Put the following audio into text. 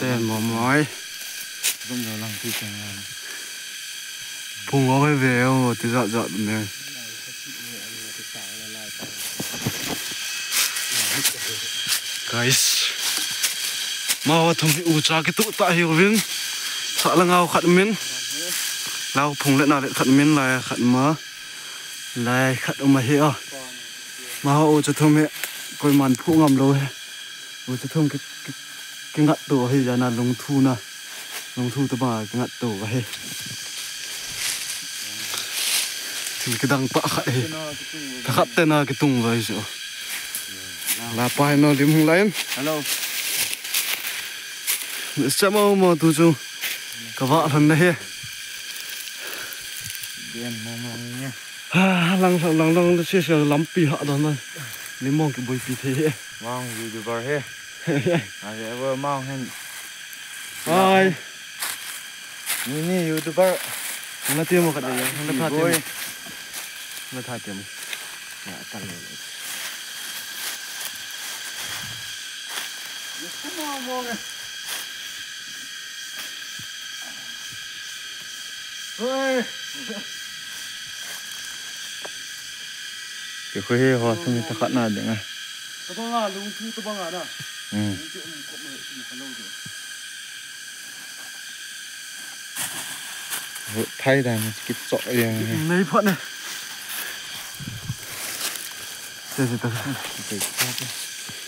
tên mò mói không nhiều lòng thì chẳng là phùng có cái về không thì dọn dọn này guys mau thầm u cha cái tụ tại hiểu viên sợ là ngao khẩn miến lao phùng lại nào lại khẩn miến lại khẩn mớ lại khẩn mà hiểu mau u cho thầm mẹ coi màn phụ ngầm rồi u cho thầm cái ngặt tổ hay là lồng thu tao mà cái ngặt tổ vậy thì cái đằng bạ khậy ta khát tên là cái tung vậy chứ là bài nó điểm không lấy hello sẽ mau mà tụi chú cả vợ thằng này điên mong nha lăng xe lắm pi hạ đó này lấy mong cái bồi pi thế mong youtuber he à vừa mong hen ai ni youtuber nó tiêu một cái này nó thả tiền nó thả tiền ya tan rồi ôi cái khơi hoa xong ta khát nào được à tao băng à lùng thu tao băng à đó thay ra một cái sọ này lấy phận này đây thì tao